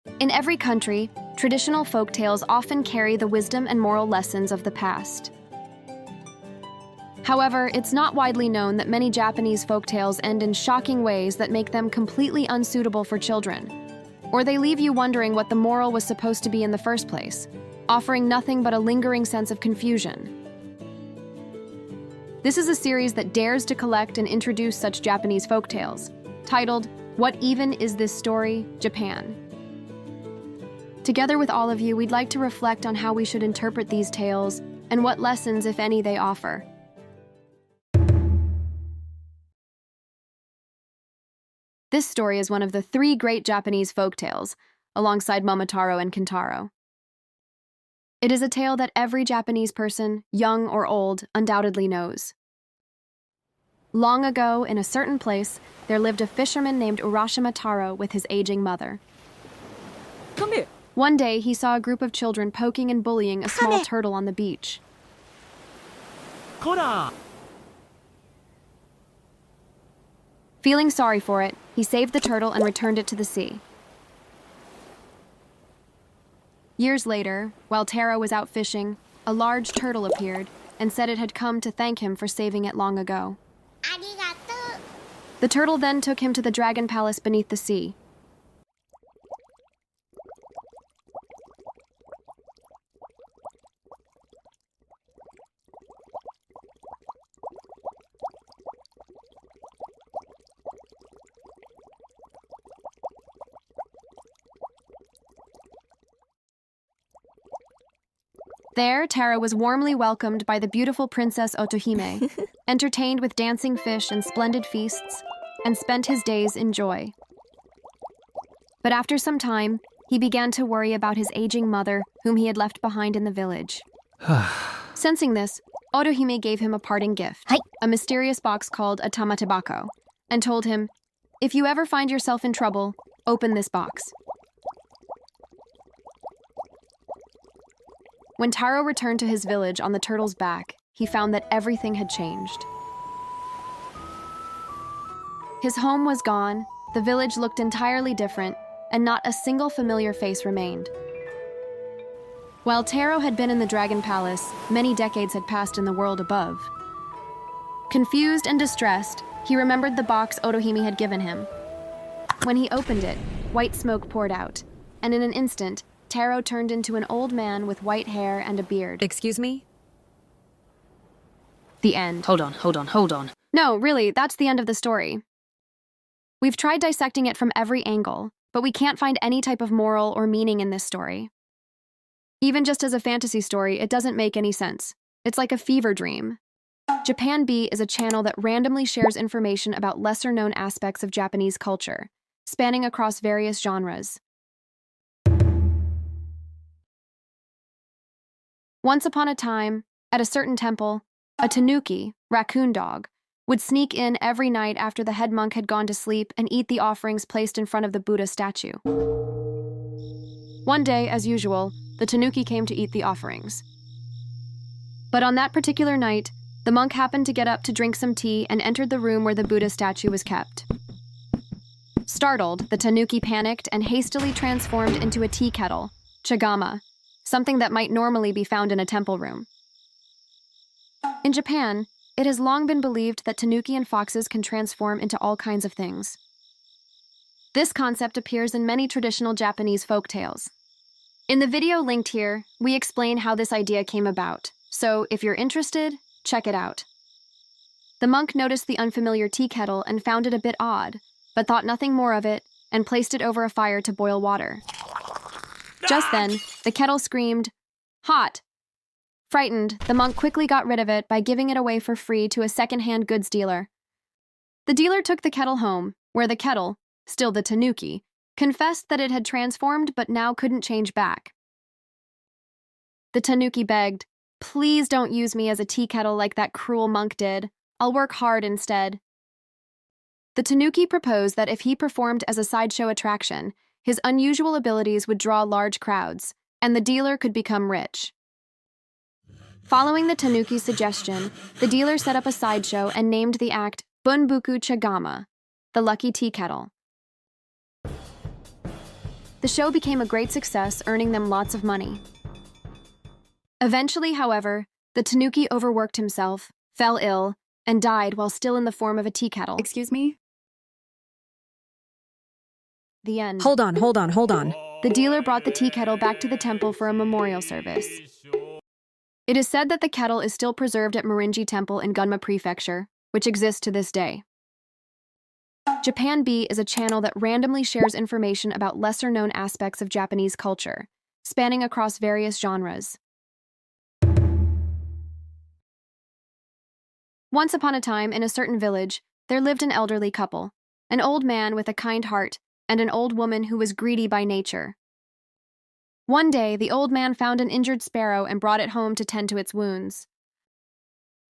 In every country, traditional folk tales often carry the wisdom and moral lessons of the past. However, it's not widely known that many Japanese folk tales end in shocking ways that make them completely unsuitable for children, or they leave you wondering what the moral was supposed to be in the first place, offering nothing but a lingering sense of confusion. This is a series that dares to collect and introduce such Japanese folk tales, titled, What Even Is This Story? Japan. Together with all of you, we'd like to reflect on how we should interpret these tales and what lessons, if any, they offer. This story is one of the 3 great Japanese folk tales, alongside Momotarō and Kintarō. It is a tale that every Japanese person, young or old, undoubtedly knows. Long ago, in a certain place, there lived a fisherman named Urashima Taro with his aging mother. Come here. One day, he saw a group of children poking and bullying a small turtle on the beach. Kora! Feeling sorry for it, he saved the turtle and returned it to the sea. Years later, while Taro was out fishing, a large turtle appeared and said it had come to thank him for saving it long ago. Arigato. The turtle then took him to the dragon palace beneath the sea. There, Taro was warmly welcomed by the beautiful Princess Otohime, entertained with dancing fish and splendid feasts, and spent his days in joy. But after some time, he began to worry about his aging mother, whom he had left behind in the village. Sensing this, Otohime gave him a parting gift, a mysterious box called a tamatebako, and told him, "If you ever find yourself in trouble, open this box." When Taro returned to his village on the turtle's back, he found that everything had changed. His home was gone, the village looked entirely different, and not a single familiar face remained. While Taro had been in the Dragon Palace, many decades had passed in the world above. Confused and distressed, he remembered the box Otohime had given him. When he opened it, white smoke poured out, and in an instant, Taro turned into an old man with white hair and a beard. Excuse me? The end. Hold on. No, really, that's the end of the story. We've tried dissecting it from every angle, but we can't find any type of moral or meaning in this story. Even just as a fantasy story, it doesn't make any sense. It's like a fever dream. Japan B is a channel that randomly shares information about lesser-known aspects of Japanese culture, spanning across various genres. Once upon a time, at a certain temple, a tanuki, raccoon dog, would sneak in every night after the head monk had gone to sleep and eat the offerings placed in front of the Buddha statue. One day, as usual, the tanuki came to eat the offerings. But on that particular night, the monk happened to get up to drink some tea and entered the room where the Buddha statue was kept. Startled, the tanuki panicked and hastily transformed into a tea kettle, Chagama, something that might normally be found in a temple room. In Japan, it has long been believed that tanuki and foxes can transform into all kinds of things. This concept appears in many traditional Japanese folk tales. In the video linked here, we explain how this idea came about, so if you're interested, check it out. The monk noticed the unfamiliar tea kettle and found it a bit odd, but thought nothing more of it and placed it over a fire to boil water. Just then, the kettle screamed, "Hot!" Frightened, the monk quickly got rid of it by giving it away for free to a second-hand goods dealer. The dealer took the kettle home, where the kettle, still the tanuki, confessed that it had transformed but now couldn't change back. The tanuki begged, "Please don't use me as a tea kettle like that cruel monk did. I'll work hard instead." The tanuki proposed that if he performed as a sideshow attraction, his unusual abilities would draw large crowds, and the dealer could become rich. Following the tanuki's suggestion, the dealer set up a sideshow and named the act Bunbuku Chagama, the lucky tea kettle. The show became a great success, earning them lots of money. Eventually, however, the tanuki overworked himself, fell ill, and died while still in the form of a tea kettle. Excuse me? The end. Hold on. The dealer brought the tea kettle back to the temple for a memorial service. It is said that the kettle is still preserved at Morinji Temple in Gunma Prefecture, which exists to this day. Japan B is a channel that randomly shares information about lesser-known aspects of Japanese culture, spanning across various genres. Once upon a time, in a certain village, there lived an elderly couple, an old man with a kind heart and an old woman who was greedy by nature. One day, the old man found an injured sparrow and brought it home to tend to its wounds.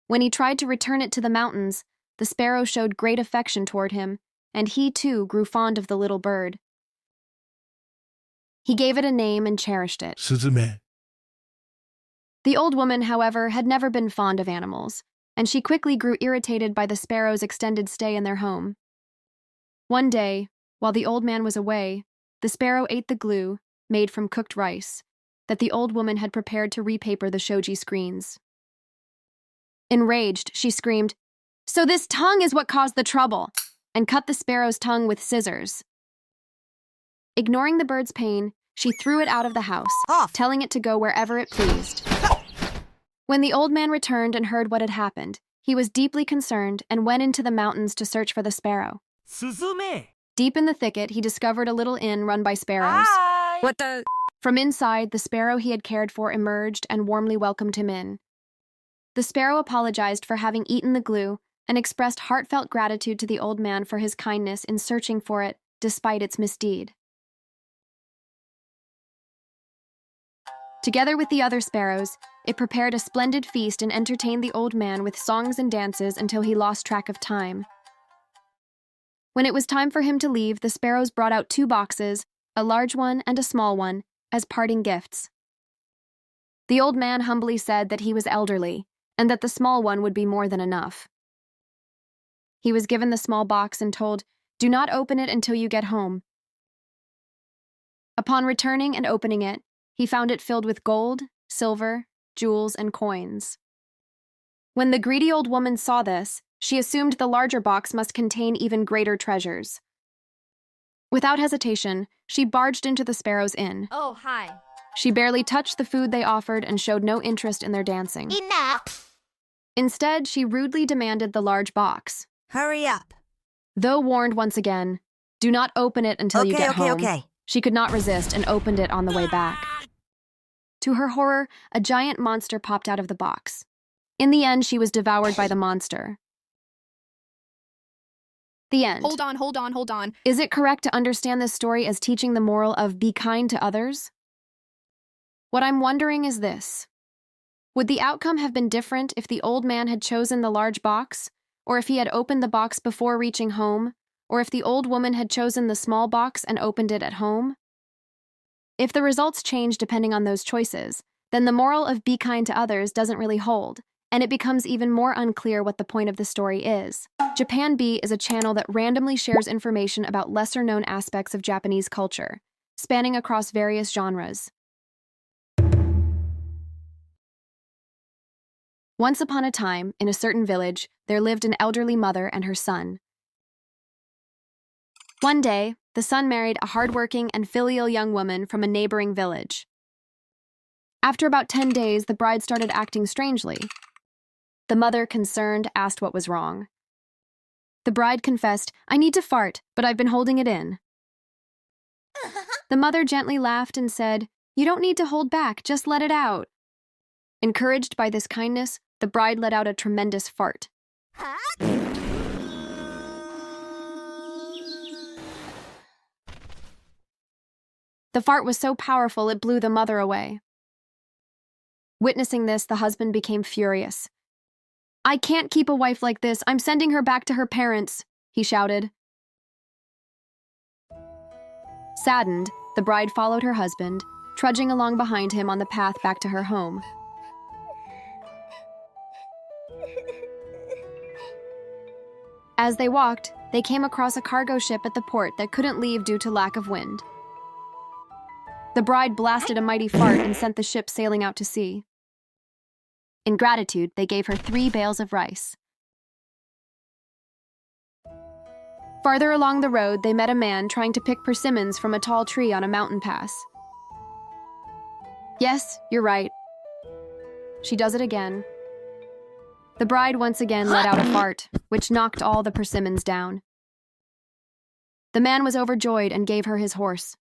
When he tried to return it to the mountains, the sparrow showed great affection toward him, and he too grew fond of the little bird. He gave it a name and cherished it. Suzume. The old woman, however, had never been fond of animals, and she quickly grew irritated by the sparrow's extended stay in their home. One day, while the old man was away, the sparrow ate the glue, made from cooked rice, that the old woman had prepared to repaper the shoji screens. Enraged, she screamed, "So this tongue is what caused the trouble," and cut the sparrow's tongue with scissors. Ignoring the bird's pain, she threw it out of the house, telling it to go wherever it pleased. When the old man returned and heard what had happened, he was deeply concerned and went into the mountains to search for the sparrow. Suzume. Deep in the thicket, he discovered a little inn run by sparrows. What the? From inside, the sparrow he had cared for emerged and warmly welcomed him in. The sparrow apologized for having eaten the glue and expressed heartfelt gratitude to the old man for his kindness in searching for it, despite its misdeed. Together with the other sparrows, it prepared a splendid feast and entertained the old man with songs and dances until he lost track of time. When it was time for him to leave, the sparrows brought out 2 boxes, a large one and a small one, as parting gifts. The old man humbly said that he was elderly, and that the small one would be more than enough. He was given the small box and told, "Do not open it until you get home." Upon returning and opening it, he found it filled with gold, silver, jewels, and coins. When the greedy old woman saw this, she assumed the larger box must contain even greater treasures. Without hesitation, she barged into the sparrow's inn. Oh, hi. She barely touched the food they offered and showed no interest in their dancing. Enough. Instead, she rudely demanded the large box. Hurry up. Though warned once again, "Do not open it until you get home," she could not resist and opened it on the way back. To her horror, a giant monster popped out of the box. In the end, she was devoured by the monster. The end. Hold on. Is it correct to understand this story as teaching the moral of be kind to others? What I'm wondering is this. Would the outcome have been different if the old man had chosen the large box, or if he had opened the box before reaching home, or if the old woman had chosen the small box and opened it at home? If the results change depending on those choices, then the moral of be kind to others doesn't really hold, and it becomes even more unclear what the point of the story is. Japan B is a channel that randomly shares information about lesser-known aspects of Japanese culture, spanning across various genres. Once upon a time, in a certain village, there lived an elderly mother and her son. One day, the son married a hardworking and filial young woman from a neighboring village. After about 10 days, the bride started acting strangely. The mother, concerned, asked what was wrong. The bride confessed, "I need to fart, but I've been holding it in." The mother gently laughed and said, "You don't need to hold back, just let it out." Encouraged by this kindness, the bride let out a tremendous fart. The fart was so powerful it blew the mother away. Witnessing this, the husband became furious. "I can't keep a wife like this. I'm sending her back to her parents," he shouted. Saddened, the bride followed her husband, trudging along behind him on the path back to her home. As they walked, they came across a cargo ship at the port that couldn't leave due to lack of wind. The bride blasted a mighty fart and sent the ship sailing out to sea. In gratitude, they gave her 3 bales of rice. Farther along the road, they met a man trying to pick persimmons from a tall tree on a mountain pass. Yes, you're right. She does it again. The bride once again let out a fart, which knocked all the persimmons down. The man was overjoyed and gave her his horse.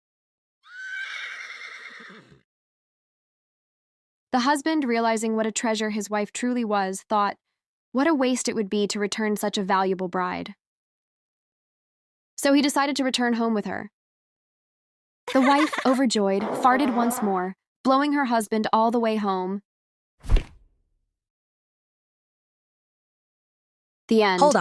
The husband, realizing what a treasure his wife truly was, thought, what a waste it would be to return such a valuable bride. So he decided to return home with her. The wife, overjoyed, farted once more, blowing her husband all the way home. The end. Hold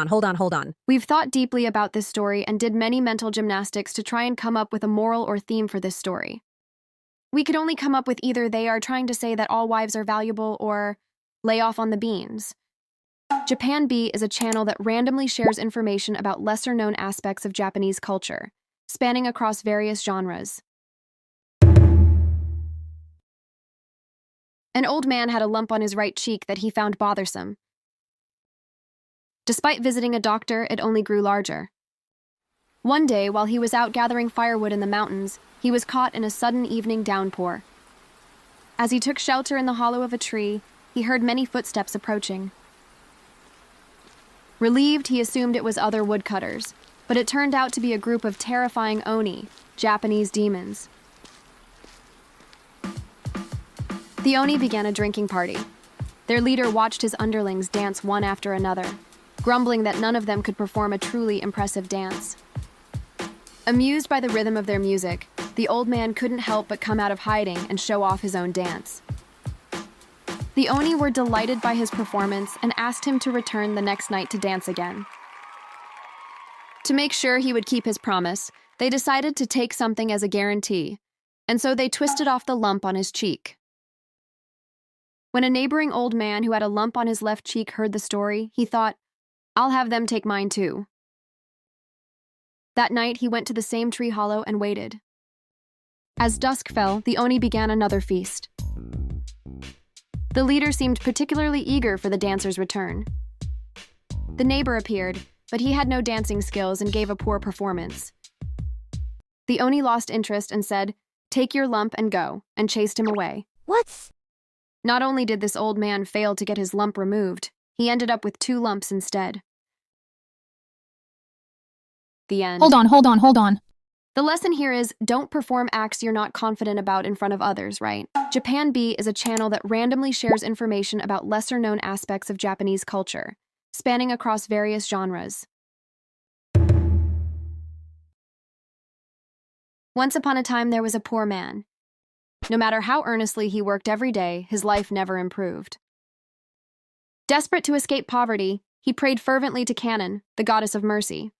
on. We've thought deeply about this story and did many mental gymnastics to try and come up with a moral or theme for this story. We could only come up with either they are trying to say that all wives are valuable or lay off on the beans. Japan B is a channel that randomly shares information about lesser-known aspects of Japanese culture, spanning across various genres. An old man had a lump on his right cheek that he found bothersome. Despite visiting a doctor, it only grew larger. One day, while he was out gathering firewood in the mountains, he was caught in a sudden evening downpour. As he took shelter in the hollow of a tree, he heard many footsteps approaching. Relieved, he assumed it was other woodcutters, but it turned out to be a group of terrifying oni, Japanese demons. The oni began a drinking party. Their leader watched his underlings dance one after another, grumbling that none of them could perform a truly impressive dance. Amused by the rhythm of their music, the old man couldn't help but come out of hiding and show off his own dance. The oni were delighted by his performance and asked him to return the next night to dance again. To make sure he would keep his promise, they decided to take something as a guarantee, and so they twisted off the lump on his cheek. When a neighboring old man who had a lump on his left cheek heard the story, he thought, I'll have them take mine too. That night, he went to the same tree hollow and waited. As dusk fell, the oni began another feast. The leader seemed particularly eager for the dancer's return. The neighbor appeared, but he had no dancing skills and gave a poor performance. The oni lost interest and said, "Take your lump and go," and chased him away. What? Not only did this old man fail to get his lump removed, he ended up with 2 lumps instead. The end. Hold on. The lesson here is, don't perform acts you're not confident about in front of others, right? Japan B is a channel that randomly shares information about lesser-known aspects of Japanese culture, spanning across various genres. Once upon a time, there was a poor man. No matter how earnestly he worked every day, his life never improved. Desperate to escape poverty, he prayed fervently to Kannon, the goddess of mercy.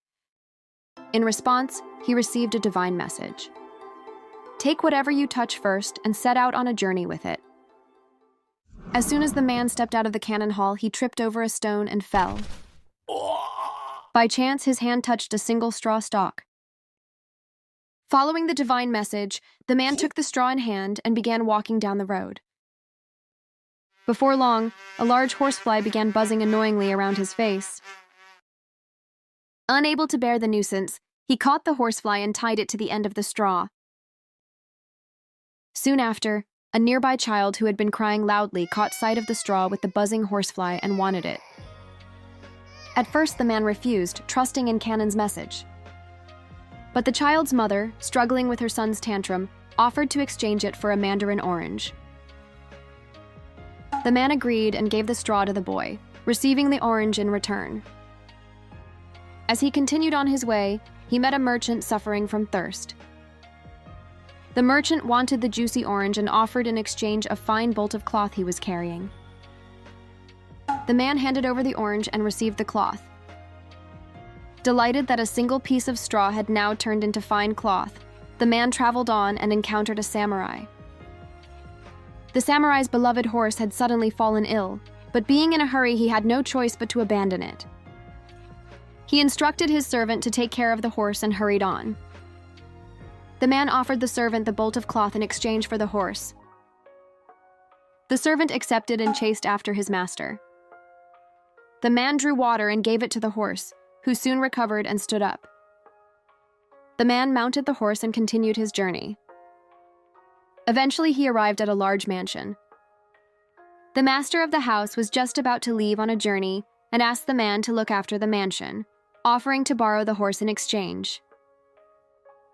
In response, he received a divine message. Take whatever you touch first and set out on a journey with it. As soon as the man stepped out of the cannon hall, he tripped over a stone and fell. By chance, his hand touched a single straw stalk. Following the divine message, the man took the straw in hand and began walking down the road. Before long, a large horsefly began buzzing annoyingly around his face. Unable to bear the nuisance, he caught the horsefly and tied it to the end of the straw. Soon after, a nearby child who had been crying loudly caught sight of the straw with the buzzing horsefly and wanted it. At first, the man refused, trusting in Cannon's message. But the child's mother, struggling with her son's tantrum, offered to exchange it for a mandarin orange. The man agreed and gave the straw to the boy, receiving the orange in return. As he continued on his way, he met a merchant suffering from thirst. The merchant wanted the juicy orange and offered in exchange a fine bolt of cloth he was carrying. The man handed over the orange and received the cloth. Delighted that a single piece of straw had now turned into fine cloth, the man traveled on and encountered a samurai. The samurai's beloved horse had suddenly fallen ill, but being in a hurry, he had no choice but to abandon it. He instructed his servant to take care of the horse and hurried on. The man offered the servant the bolt of cloth in exchange for the horse. The servant accepted and chased after his master. The man drew water and gave it to the horse, who soon recovered and stood up. The man mounted the horse and continued his journey. Eventually, he arrived at a large mansion. The master of the house was just about to leave on a journey and asked the man to look after the mansion, offering to borrow the horse in exchange.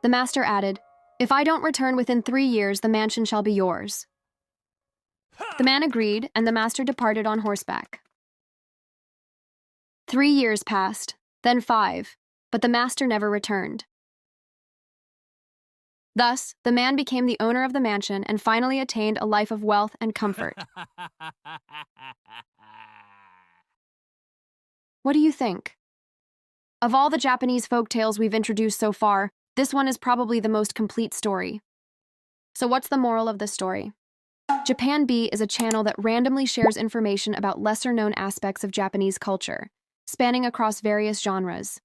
The master added, "If I don't return within 3 years, the mansion shall be yours." The man agreed, and the master departed on horseback. 3 years passed, then 5, but the master never returned. Thus, the man became the owner of the mansion and finally attained a life of wealth and comfort. What do you think? Of all the Japanese folk tales we've introduced so far, this one is probably the most complete story. So what's the moral of the story? Japan B is a channel that randomly shares information about lesser-known aspects of Japanese culture, spanning across various genres.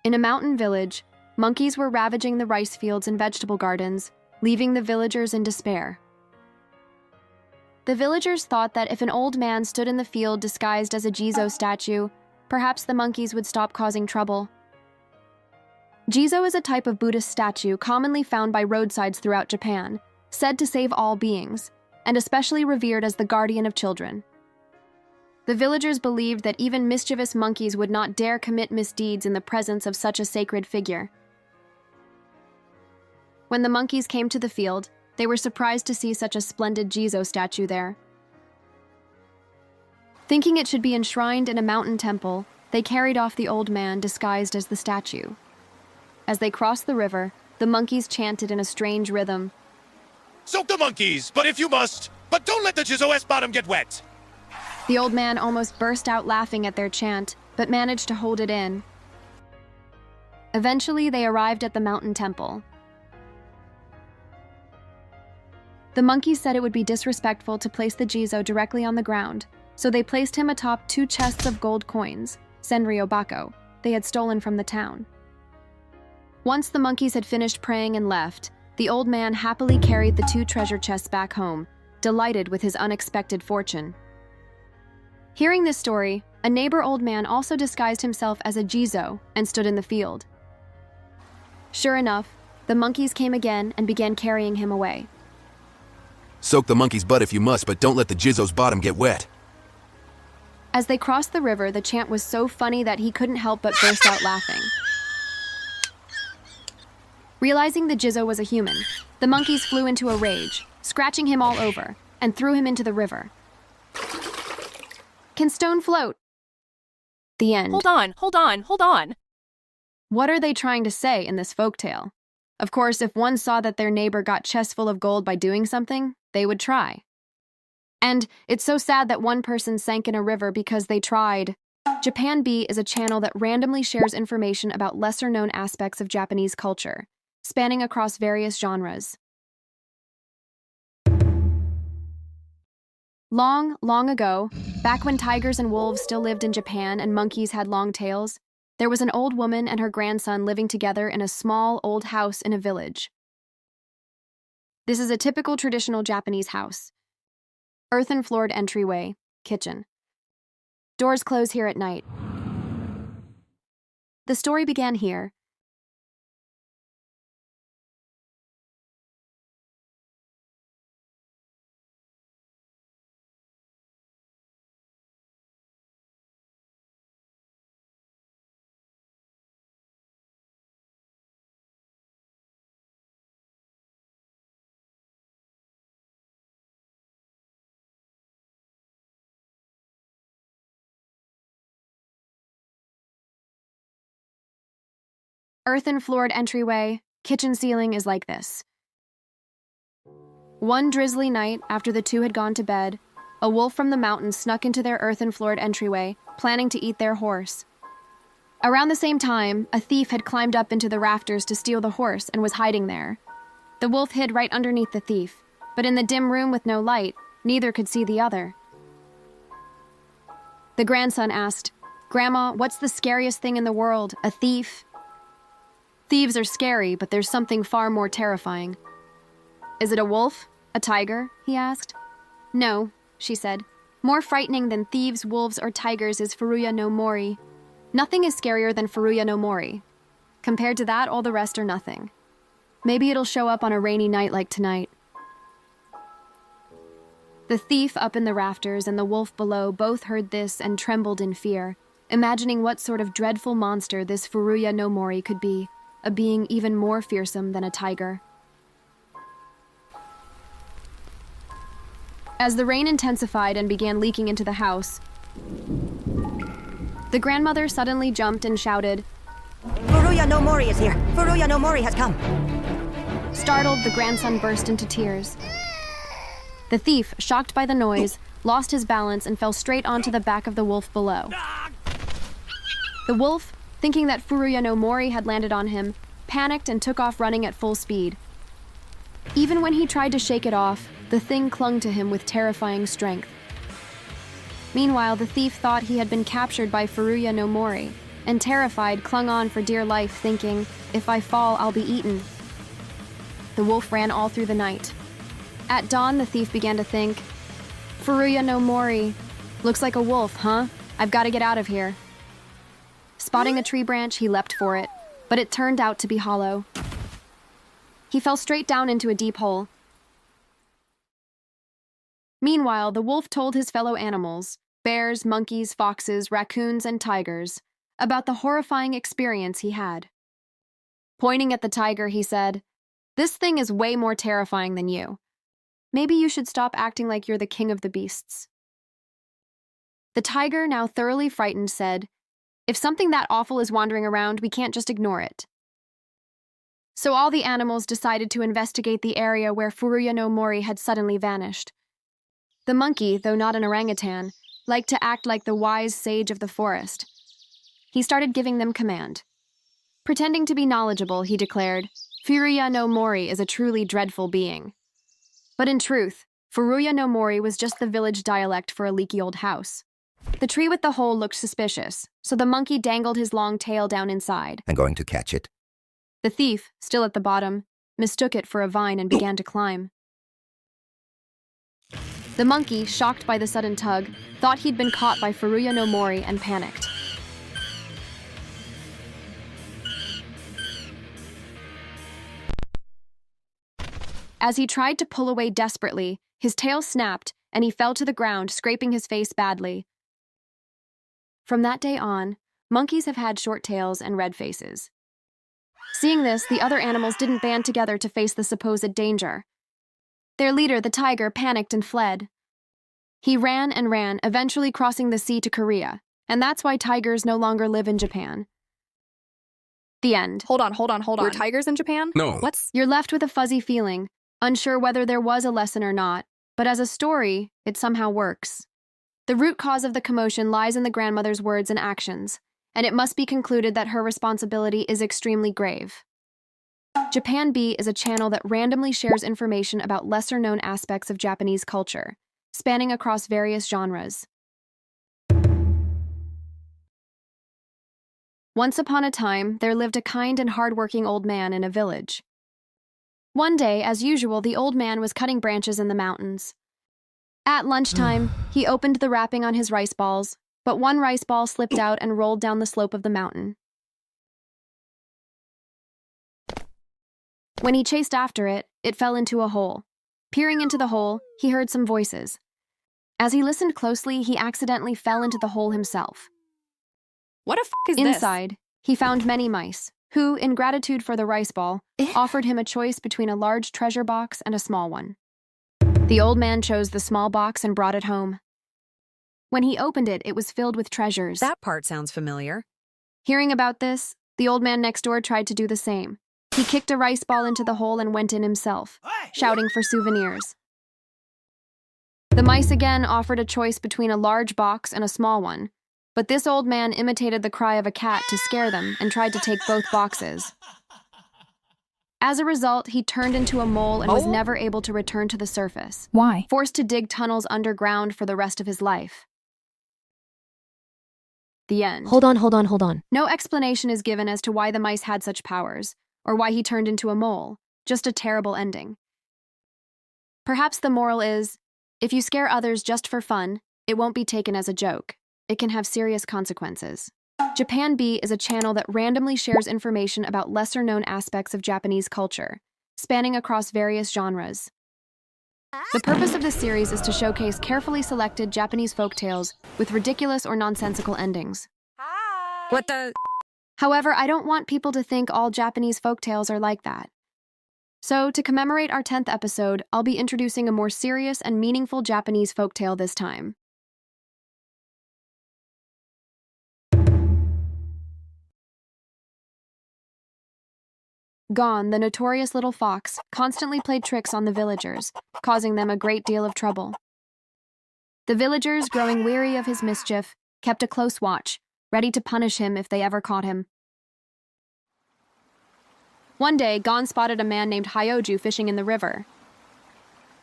In a mountain village, monkeys were ravaging the rice fields and vegetable gardens, leaving the villagers in despair. The villagers thought that if an old man stood in the field disguised as a Jizō statue, perhaps the monkeys would stop causing trouble. Jizō is a type of Buddhist statue commonly found by roadsides throughout Japan, said to save all beings, and especially revered as the guardian of children. The villagers believed that even mischievous monkeys would not dare commit misdeeds in the presence of such a sacred figure. When the monkeys came to the field, they were surprised to see such a splendid Jizō statue there. Thinking it should be enshrined in a mountain temple, they carried off the old man disguised as the statue. As they crossed the river, the monkeys chanted in a strange rhythm. "Soak the monkeys, but if you must, but don't let the Jizō's bottom get wet." The old man almost burst out laughing at their chant, but managed to hold it in. Eventually, they arrived at the mountain temple. The monkeys said it would be disrespectful to place the Jizō directly on the ground, so they placed him atop 2 chests of gold coins, senryobako, they had stolen from the town. Once the monkeys had finished praying and left, the old man happily carried the 2 treasure chests back home, delighted with his unexpected fortune. Hearing this story, a neighbor old man also disguised himself as a Jizō and stood in the field. Sure enough, the monkeys came again and began carrying him away. "Soak the monkey's butt if you must, but don't let the Jizō's bottom get wet." As they crossed the river, the chant was so funny that he couldn't help but burst out laughing. Realizing the Jizō was a human, the monkeys flew into a rage, scratching him all over, and threw him into the river. Can stone float? The end. Hold on. What are they trying to say in this folktale? Of course, if one saw that their neighbor got chests full of gold by doing something, they would try. And it's so sad that one person sank in a river because they tried. Japan B is a channel that randomly shares information about lesser-known aspects of Japanese culture, spanning across various genres. Long, long ago, back when tigers and wolves still lived in Japan and monkeys had long tails, there was an old woman and her grandson living together in a small, old house in a village. This is a typical traditional Japanese house. Earthen-floored entryway, kitchen. Doors close here at night. The story began here. Earthen-floored entryway, kitchen ceiling is like this. One drizzly night, after the 2 had gone to bed, a wolf from the mountains snuck into their earthen-floored entryway, planning to eat their horse. Around the same time, a thief had climbed up into the rafters to steal the horse and was hiding there. The wolf hid right underneath the thief, but in the dim room with no light, neither could see the other. The grandson asked, Grandma, what's the scariest thing in the world? A thief? Thieves are scary, but there's something far more terrifying. Is it a wolf? A tiger? He asked. No, she said. More frightening than thieves, wolves, or tigers is Furuya no Mori. Nothing is scarier than Furuya no Mori. Compared to that, all the rest are nothing. Maybe it'll show up on a rainy night like tonight. The thief up in the rafters and the wolf below both heard this and trembled in fear, imagining what sort of dreadful monster this Furuya no Mori could be, a being even more fearsome than a tiger. As the rain intensified and began leaking into the house, the grandmother suddenly jumped and shouted, Furuya no Mori is here! Furuya no Mori has come! Startled, the grandson burst into tears. The thief, shocked by the noise, lost his balance and fell straight onto the back of the wolf below. The wolf, thinking that Furuya no Mori had landed on him, panicked and took off running at full speed. Even when he tried to shake it off, the thing clung to him with terrifying strength. Meanwhile, the thief thought he had been captured by Furuya no Mori, and terrified, clung on for dear life, thinking, if I fall, I'll be eaten. The wolf ran all through the night. At dawn, the thief began to think, Furuya no Mori, looks like a wolf, huh? I've got to get out of here. Spotting a tree branch, he leapt for it, but it turned out to be hollow. He fell straight down into a deep hole. Meanwhile, the wolf told his fellow animals, bears, monkeys, foxes, raccoons, and tigers, about the horrifying experience he had. Pointing at the tiger, he said, This thing is way more terrifying than you. Maybe you should stop acting like you're the king of the beasts. The tiger, now thoroughly frightened, said, If something that awful is wandering around, we can't just ignore it. So all the animals decided to investigate the area where Furuya no Mori had suddenly vanished. The monkey, though not an orangutan, liked to act like the wise sage of the forest. He started giving them command. Pretending to be knowledgeable, he declared, Furuya no Mori is a truly dreadful being. But in truth, Furuya no Mori was just the village dialect for a leaky old house. The tree with the hole looked suspicious, so the monkey dangled his long tail down inside. I'm going to catch it. The thief, still at the bottom, mistook it for a vine and began to climb. The monkey, shocked by the sudden tug, thought he'd been caught by Furuya no Mori and panicked. As he tried to pull away desperately, his tail snapped and he fell to the ground, scraping his face badly. From that day on, monkeys have had short tails and red faces. Seeing this, the other animals didn't band together to face the supposed danger. Their leader, the tiger, panicked and fled. He ran and ran, eventually crossing the sea to Korea, and that's why tigers no longer live in Japan. The end. Hold on. Were tigers in Japan? No. You're left with a fuzzy feeling, unsure whether there was a lesson or not, but as a story, it somehow works. The root cause of the commotion lies in the grandmother's words and actions, and it must be concluded that her responsibility is extremely grave. Japan B is a channel that randomly shares information about lesser-known aspects of Japanese culture, spanning across various genres. Once upon a time, there lived a kind and hard-working old man in a village. One day, as usual, the old man was cutting branches in the mountains. At lunchtime, he opened the wrapping on his rice balls, but one rice ball slipped out and rolled down the slope of the mountain. When he chased after it, it fell into a hole. Peering into the hole, he heard some voices. As he listened closely, he accidentally fell into the hole himself. What is this? Inside, he found many mice, who, in gratitude for the rice ball, offered him a choice between a large treasure box and a small one. The old man chose the small box and brought it home. When he opened it, it was filled with treasures. That part sounds familiar. Hearing about this, the old man next door tried to do the same. He kicked a rice ball into the hole and went in himself, shouting for souvenirs. The mice again offered a choice between a large box and a small one, but this old man imitated the cry of a cat to scare them and tried to take both boxes. As a result, he turned into a mole and was never able to return to the surface. Why? Forced to dig tunnels underground for the rest of his life. The end. Hold on. No explanation is given as to why the mice had such powers, or why he turned into a mole, just a terrible ending. Perhaps the moral is, if you scare others just for fun, it won't be taken as a joke. It can have serious consequences. Japan B is a channel that randomly shares information about lesser-known aspects of Japanese culture, spanning across various genres. The purpose of this series is to showcase carefully selected Japanese folktales with ridiculous or nonsensical endings. What the? However, I don't want people to think all Japanese folktales are like that. So, to commemorate our 10th episode, I'll be introducing a more serious and meaningful Japanese folktale this time. Gon, the notorious little fox, constantly played tricks on the villagers, causing them a great deal of trouble. The villagers, growing weary of his mischief, kept a close watch, ready to punish him if they ever caught him. One day, Gon spotted a man named Hyoju fishing in the river.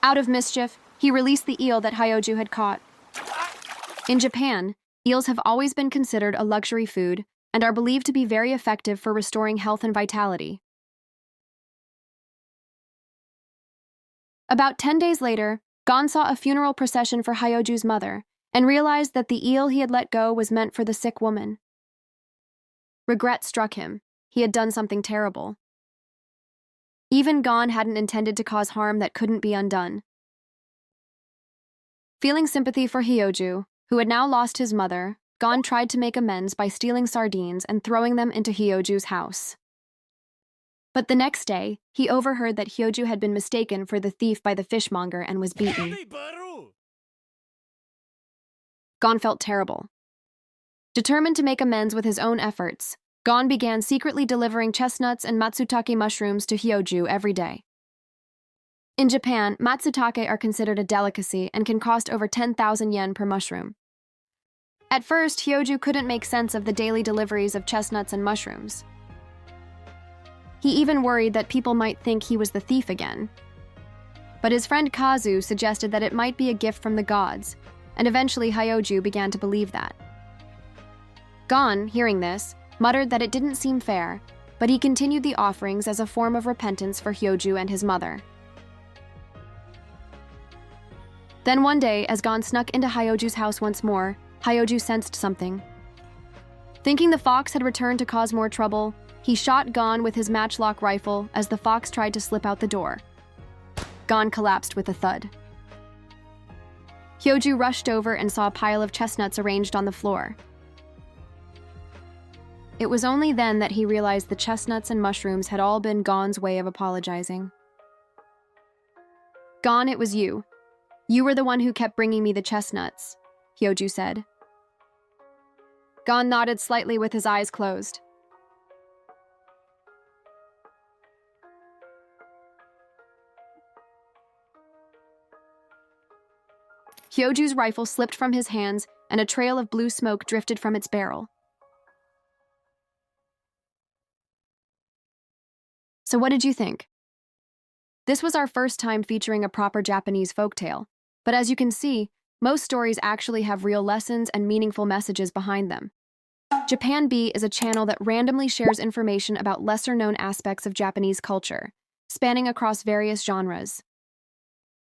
Out of mischief, he released the eel that Hyoju had caught. In Japan, eels have always been considered a luxury food and are believed to be very effective for restoring health and vitality. About 10 days later, Gon saw a funeral procession for Hyoju's mother and realized that the eel he had let go was meant for the sick woman. Regret struck him. He had done something terrible. Even Gon hadn't intended to cause harm that couldn't be undone. Feeling sympathy for Hyoju, who had now lost his mother, Gon tried to make amends by stealing sardines and throwing them into Hyoju's house. But the next day, he overheard that Hyoju had been mistaken for the thief by the fishmonger and was beaten. Gon felt terrible. Determined to make amends with his own efforts, Gon began secretly delivering chestnuts and matsutake mushrooms to Hyoju every day. In Japan, matsutake are considered a delicacy and can cost over 10,000 yen per mushroom. At first, Hyoju couldn't make sense of the daily deliveries of chestnuts and mushrooms. He even worried that people might think he was the thief again. But his friend Kazu suggested that it might be a gift from the gods, and eventually Hyoju began to believe that. Gon, hearing this, muttered that it didn't seem fair, but he continued the offerings as a form of repentance for Hyoju and his mother. Then one day, as Gon snuck into Hyoju's house once more, Hyoju sensed something. Thinking the fox had returned to cause more trouble, he shot Gon with his matchlock rifle as the fox tried to slip out the door. Gon collapsed with a thud. Hyoju rushed over and saw a pile of chestnuts arranged on the floor. It was only then that he realized the chestnuts and mushrooms had all been Gon's way of apologizing. Gon, it was you. You were the one who kept bringing me the chestnuts, Hyoju said. Gon nodded slightly with his eyes closed. Hyoju's rifle slipped from his hands, and a trail of blue smoke drifted from its barrel. So what did you think? This was our first time featuring a proper Japanese folktale, but as you can see, most stories actually have real lessons and meaningful messages behind them. Japan B is a channel that randomly shares information about lesser-known aspects of Japanese culture, spanning across various genres.